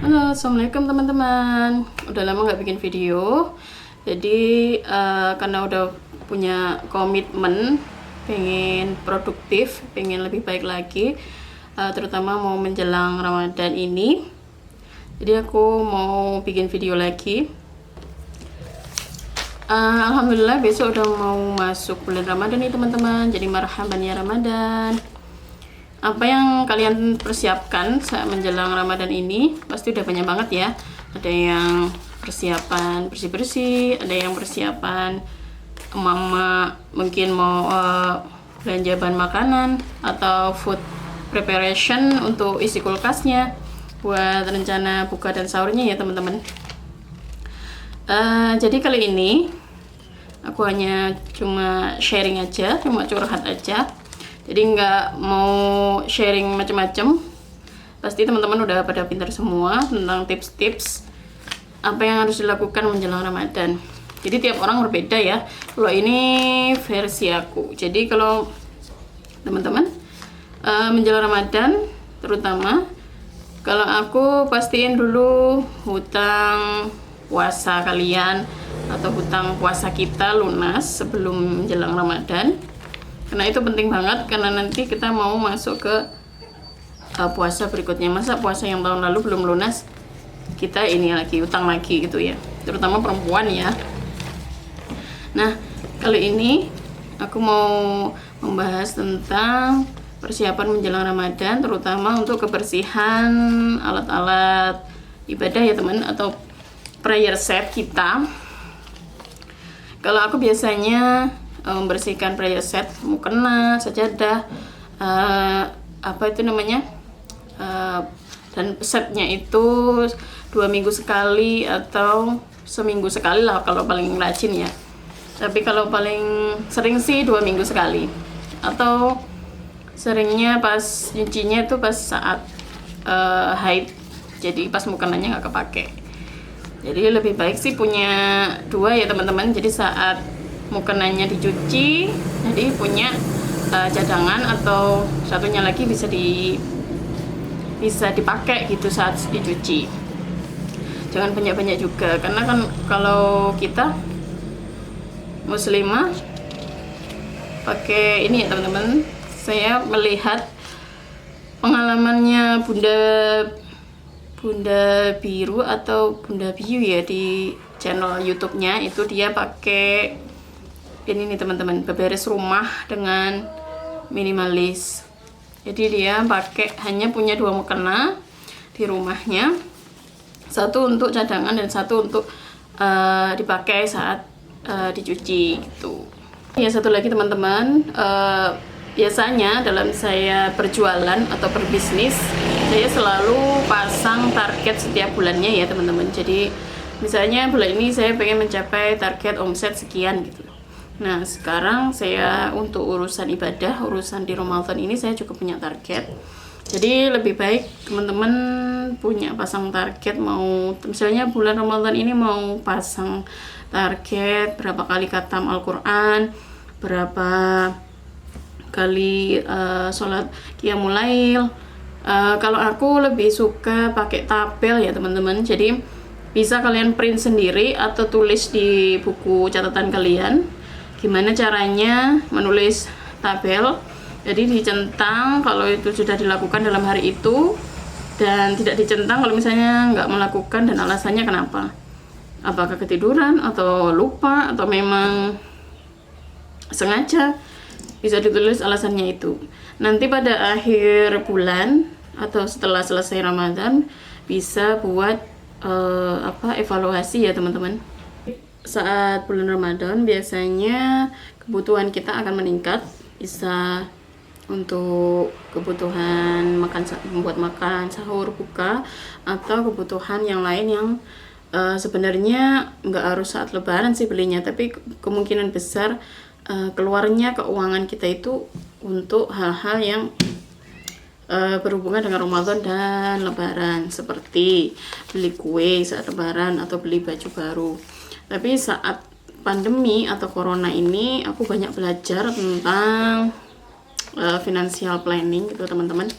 Halo, assalamualaikum teman-teman. Udah lama nggak bikin video, jadi karena udah punya komitmen, pengen produktif, pengen lebih baik lagi, terutama mau menjelang Ramadan ini. Jadi aku mau bikin video lagi. Alhamdulillah besok udah mau masuk bulan Ramadan nih teman-teman. Jadi marhaban ya Ramadan. Apa yang kalian persiapkan saat menjelang Ramadan ini? Pasti udah banyak banget ya. Ada yang persiapan bersih-bersih, ada yang persiapan mama mungkin mau belanja bahan makanan atau food preparation untuk isi kulkasnya buat rencana buka dan sahurnya ya teman-teman. Jadi kali ini aku hanya cuma sharing aja, cuma curhat aja. Jadi nggak mau sharing macam-macam. Pasti teman-teman udah pada pintar semua tentang tips-tips apa yang harus dilakukan menjelang Ramadan. Jadi tiap orang berbeda ya. Kalau ini versi aku. Jadi kalau teman-teman menjelang Ramadan, terutama kalau aku pastiin dulu hutang puasa kalian atau hutang puasa kita lunas sebelum menjelang Ramadan. Karena itu penting banget, karena nanti kita mau masuk ke puasa berikutnya. Masa puasa yang tahun lalu belum lunas, kita ini lagi utang lagi gitu ya, terutama perempuan ya. Nah, kali ini aku mau membahas tentang persiapan menjelang Ramadan, terutama untuk kebersihan alat-alat ibadah ya teman, atau prayer set kita. Kalau aku biasanya membersihkan prayer set, mukena, sajadah, apa itu namanya, dan setnya itu 2 minggu sekali atau seminggu sekali lah kalau paling rajin ya. Tapi kalau paling sering sih 2 minggu sekali, atau seringnya pas nyucinya itu pas saat haid, jadi pas mukenanya nggak kepake. Jadi lebih baik sih punya 2 ya teman-teman. Jadi saat mukenanya dicuci, jadi punya cadangan, atau satunya lagi bisa dipakai gitu saat dicuci. Jangan banyak-banyak juga, karena kan kalau kita muslimah pakai ini ya teman-teman. Saya melihat pengalamannya Bunda Biru atau Bunda Biu ya di channel YouTube-nya, itu dia pakai ini nih teman-teman, beberes rumah dengan minimalis. Jadi dia pakai hanya punya 2 mukena di rumahnya, satu untuk cadangan dan satu untuk dipakai saat dicuci gitu. Ya, satu lagi teman-teman, biasanya dalam saya berjualan atau berbisnis, saya selalu pasang target setiap bulannya ya teman-teman. Jadi misalnya bulan ini saya pengen mencapai target omset sekian gitu. Nah, sekarang saya untuk urusan ibadah, urusan di Ramadan ini saya juga punya target. Jadi lebih baik teman-teman punya pasang target, mau misalnya bulan Ramadan ini mau pasang target berapa kali khatam Al-Quran, berapa kali sholat qiyamul lail. Kalau aku lebih suka pakai tabel ya teman-teman. Jadi bisa kalian print sendiri atau tulis di buku catatan kalian. Gimana caranya menulis tabel? Jadi dicentang kalau itu sudah dilakukan dalam hari itu, dan tidak dicentang kalau misalnya nggak melakukan dan alasannya kenapa. Apakah ketiduran atau lupa atau memang sengaja, bisa ditulis alasannya itu. Nanti pada akhir bulan atau setelah selesai Ramadan bisa buat evaluasi ya teman-teman. Saat bulan Ramadan biasanya kebutuhan kita akan meningkat, bisa untuk kebutuhan membuat makan, sahur, buka, atau kebutuhan yang lain yang sebenarnya nggak harus saat lebaran sih belinya, tapi kemungkinan besar keluarnya keuangan kita itu untuk hal-hal yang berhubungan dengan Ramadan dan lebaran, seperti beli kue saat lebaran atau beli baju baru. Tapi saat pandemi atau corona ini aku banyak belajar tentang financial planning gitu teman-teman.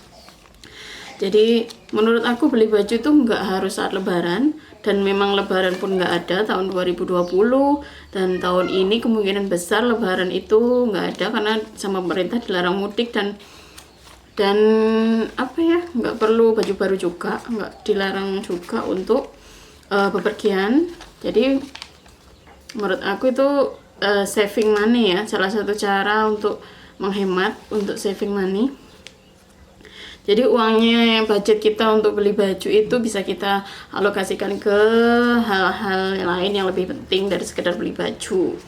Jadi menurut aku beli baju itu nggak harus saat lebaran, dan memang lebaran pun nggak ada tahun 2020, dan tahun ini kemungkinan besar lebaran itu nggak ada karena sama pemerintah dilarang mudik, dan apa ya, nggak perlu baju baru juga, nggak dilarang juga untuk bepergian. Jadi menurut aku itu saving money ya, salah satu cara untuk menghemat, untuk saving money. Jadi uangnya, budget kita untuk beli baju itu bisa kita alokasikan ke hal-hal lain yang lebih penting dari sekedar beli baju.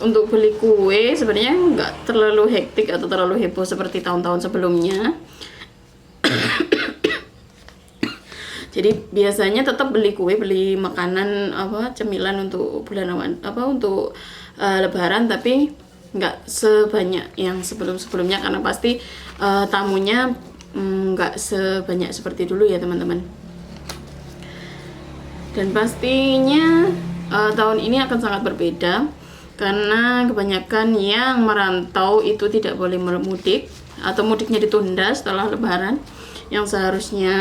Untuk beli kue sebenarnya nggak terlalu hektik atau terlalu heboh seperti tahun-tahun sebelumnya. Jadi biasanya tetap beli kue, beli makanan cemilan untuk untuk lebaran, tapi nggak sebanyak yang sebelum-sebelumnya karena pasti tamunya nggak sebanyak seperti dulu ya teman-teman. Dan pastinya tahun ini akan sangat berbeda karena kebanyakan yang merantau itu tidak boleh mudik atau mudiknya ditunda setelah lebaran, yang seharusnya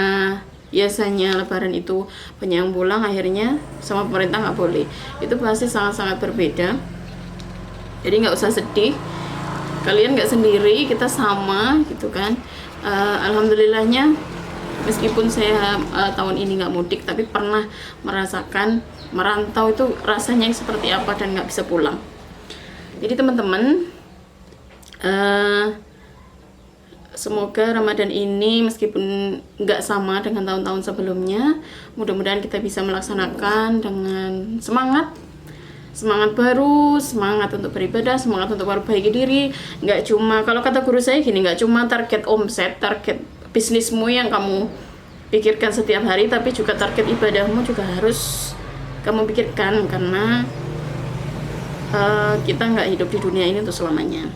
biasanya lebaran itu banyak yang pulang, akhirnya sama pemerintah nggak boleh. Itu pasti sangat-sangat berbeda. Jadi nggak usah sedih, kalian nggak sendiri, kita sama gitu kan. Alhamdulillahnya meskipun saya tahun ini nggak mudik, tapi pernah merasakan merantau itu rasanya seperti apa dan nggak bisa pulang. Jadi teman-teman, semoga Ramadan ini meskipun nggak sama dengan tahun-tahun sebelumnya, mudah-mudahan kita bisa melaksanakan dengan semangat baru, semangat untuk beribadah, semangat untuk memperbaiki diri. Nggak cuma, kalau kata guru saya gini, nggak cuma target omset, target bisnismu yang kamu pikirkan setiap hari, tapi juga target ibadahmu juga harus kamu pikirkan, karena kita nggak hidup di dunia ini untuk selamanya.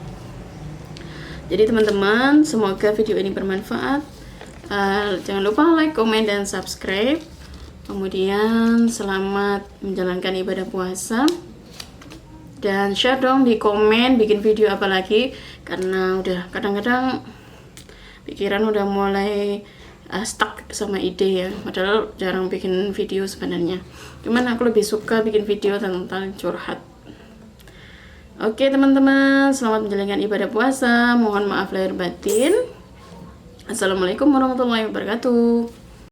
Jadi teman-teman, semoga video ini bermanfaat. Jangan lupa like, comment, dan subscribe. Kemudian selamat menjalankan ibadah puasa. Dan share dong di komen bikin video apa lagi, karena udah kadang-kadang pikiran udah mulai stuck sama ide ya, padahal jarang bikin video sebenarnya. Cuman aku lebih suka bikin video tentang curhat. Oke teman-teman, selamat menjalankan ibadah puasa. Mohon maaf lahir batin. Assalamualaikum warahmatullahi wabarakatuh.